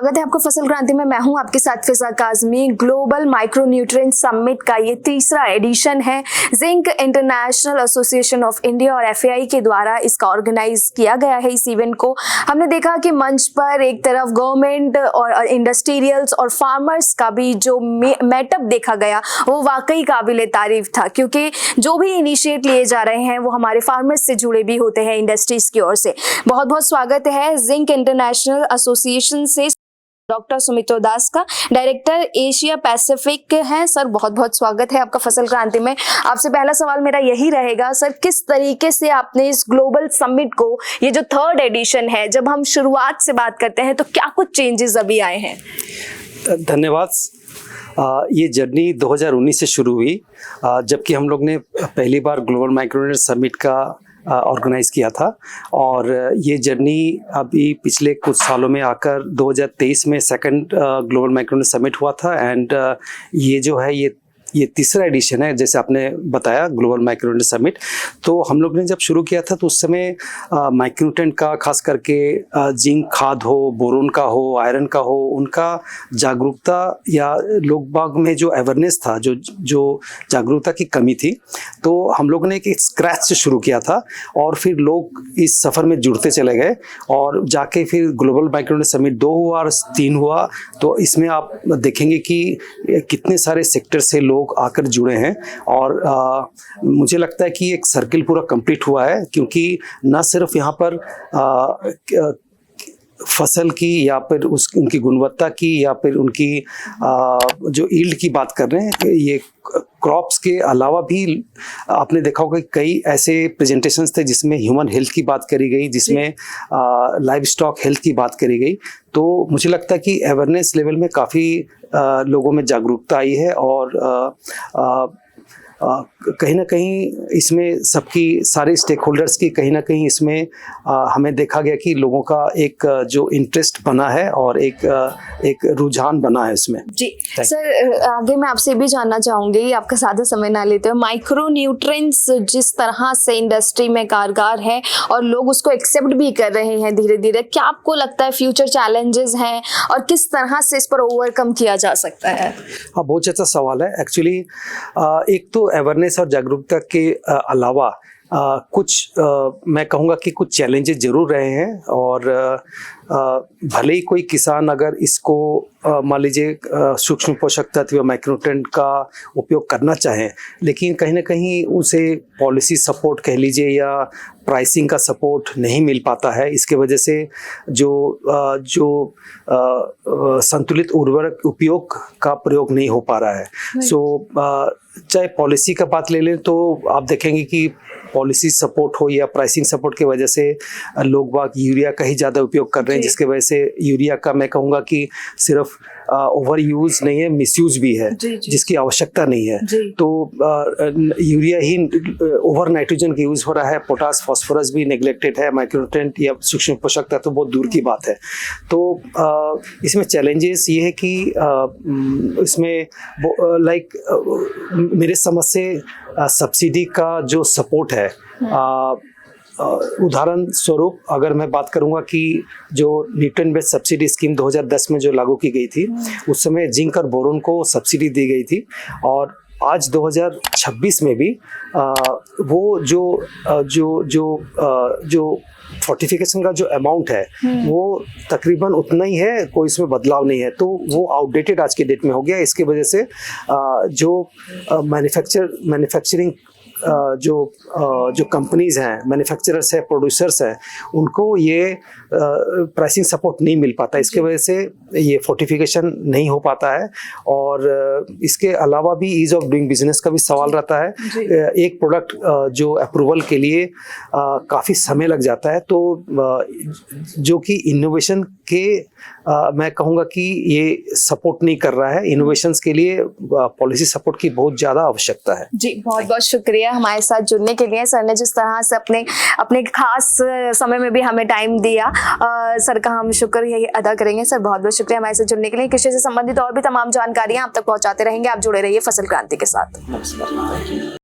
स्वागत है आपका फसल क्रांति में। मैं हूं आपके साथ Fiza Kazmi. Global micro nutrient summit का ये तीसरा एडिशन है। Zinc international association of India और एफएआई के द्वारा इसका ऑर्गेनाइज किया गया है। इस इवेंट को हमने देखा कि मंच पर एक तरफ गवर्नमेंट और इंडस्ट्रियल्स और फार्मर्स का भी जो मेटअप देखा गया वो वाकई काबिले तारीफ था, क्योंकि जो भी इनिशिएट लिए जा रहे हैं वो हमारे फार्मर्स से जुड़े भी होते हैं, इंडस्ट्रीज की ओर से। बहुत बहुत स्वागत है जिंक इंटरनेशनल एसोसिएशन से डॉक्टर सुमित्रो दास का, डायरेक्टर एशिया पैसिफिक हैं। सर बहुत बहुत स्वागत है आपका फसल क्रांति में। आपसे पहला सवाल मेरा यही रहेगा सर, किस तरीके से आपने इस ग्लोबल समिट को, ये जो थर्ड एडिशन है, जब हम शुरुआत से बात करते हैं तो क्या कुछ चेंजेस अभी आए हैं? धन्यवाद। ये जर्नी 2019 से शुरू हुई, जबकि हम लोग ने पहली बार ग्लोबल माइक्रोन्यूट्रिएंट समिट का ऑर्गेनाइज किया था, और ये जर्नी अभी पिछले कुछ सालों में आकर 2023 में सेकंड ग्लोबल माइक्रोन्यूट्रिएंट समिट हुआ था। एंड ये जो है ये तीसरा एडिशन है, जैसे आपने बताया, ग्लोबल माइक्रोन्यूट्रिएंट समिट। तो हम लोग ने जब शुरू किया था तो उस समय माइक्रोन्यूट्रिएंट का, खास करके जिंक खाद हो, बोरोन का हो, आयरन का हो, उनका जागरूकता या लोग बाग में जो अवेयरनेस था, जो जागरूकता की कमी थी, तो हम लोग ने एक स्क्रैच से शुरू किया था और फिर लोग इस सफ़र में जुड़ते चले गए और जाके फिर ग्लोबल माइक्रोन्यूट्रिएंट समिट 2 हुआ और 3 हुआ। तो इसमें आप देखेंगे कि कितने सारे सेक्टर से लोग आकर जुड़े हैं, और मुझे लगता है कि एक सर्किल पूरा कंप्लीट हुआ है, क्योंकि न सिर्फ यहाँ पर फसल की या फिर उनकी गुणवत्ता की या फिर उनकी जो यील्ड की बात कर रहे हैं, ये क्रॉप्स के अलावा भी आपने देखा होगा कि कई ऐसे प्रेजेंटेशंस थे जिसमें ह्यूमन हेल्थ की बात करी गई, जिसमें लाइव स्टॉक हेल्थ की बात करी गई। तो मुझे लगता है कि अवेयरनेस लेवल में काफ़ी लोगों में जागरूकता आई है, और कहीं ना कहीं इसमें सबकी, सारे स्टेक होल्डर्स की कहीं ना कहीं इसमें हमें देखा गया कि लोगों का एक जो इंटरेस्ट बना है और एक रुझान बना है इसमें। जी सर, आगे मैं आपसे भी जानना चाहूँगी, आपका ज़्यादा समय ना लेते हुए, माइक्रो न्यूट्रिएंट्स जिस तरह से इंडस्ट्री में कारगर है और लोग उसको एक्सेप्ट भी कर रहे हैं धीरे धीरे, क्या आपको लगता है फ्यूचर चैलेंजेस हैं और किस तरह से इस पर ओवरकम किया जा सकता है? हाँ, बहुत अच्छा सवाल है। एक्चुअली एक तो अवेयरनेस और जागरूकता के अलावा कुछ मैं कहूँगा कि कुछ चैलेंजेस जरूर रहे हैं, और भले ही कोई किसान अगर इसको मान लीजिए सूक्ष्म पोषक तत्व या माइक्रोन्यूट्रिएंट का उपयोग करना चाहे, लेकिन कहीं ना कहीं उसे पॉलिसी सपोर्ट कह लीजिए या प्राइसिंग का सपोर्ट नहीं मिल पाता है। इसके वजह से जो संतुलित उर्वरक उपयोग का प्रयोग नहीं हो पा रहा है। सो चाहे पॉलिसी का बात ले लें तो आप देखेंगे कि पॉलिसी सपोर्ट हो या प्राइसिंग सपोर्ट की वजह से लोग बाग यूरिया का ही ज़्यादा उपयोग कर रहे हैं, जिसके वजह से यूरिया का मैं कहूँगा कि सिर्फ ओवर यूज नहीं है, मिसयूज भी है, जिसकी आवश्यकता नहीं है। तो यूरिया ही ओवर नाइट्रोजन का यूज हो रहा है, पोटास फास्फोरस भी नेग्लेक्टेड है, माइक्रोन्यूट्रिएंट या सूक्ष्म पोषक तत्व तो बहुत दूर की बात है। तो इसमें चैलेंजेस ये है कि इसमें मेरे समझ से सब्सिडी का जो सपोर्ट है, उदाहरण स्वरूप अगर मैं बात करूंगा कि जो न्यूट्रिएंट बेस्ड सब्सिडी स्कीम 2010 में जो लागू की गई थी, उस समय जिंक और बोरोन को सब्सिडी दी गई थी, और आज 2026 में भी वो जो फोर्टिफिकेशन का जो अमाउंट है वो तकरीबन उतना ही है, कोई इसमें बदलाव नहीं है। तो वो आउटडेटेड आज के डेट में हो गया। इसकी वजह से जो मैन्युफैक्चरिंग जो कंपनीज हैं, मैन्युफैक्चरर्स है, प्रोड्यूसर्स हैं, उनको ये प्राइसिंग सपोर्ट नहीं मिल पाता। इसके वजह से ये फोर्टिफिकेशन नहीं हो पाता है, और इसके अलावा भी ईज ऑफ डूइंग बिजनेस का भी सवाल रहता है। एक प्रोडक्ट जो अप्रूवल के लिए काफ़ी समय लग जाता है, तो जो कि इनोवेशन के मैं कहूँगा कि ये सपोर्ट नहीं कर रहा है। इनोवेशंस के लिए पॉलिसी सपोर्ट की बहुत ज़्यादा आवश्यकता है। जी, बहुत बहुत शुक्रिया हमारे साथ जुड़ने के लिए। सर ने जिस तरह से अपने खास समय में भी हमें टाइम दिया, सर का हम शुक्रिया अदा करेंगे। सर बहुत बहुत शुक्रिया हमारे साथ जुड़ने के लिए। कृषि से संबंधित और भी तमाम जानकारियाँ आप तक पहुँचाते रहेंगे। आप जुड़े रहिए फसल क्रांति के साथ। नमस्कार।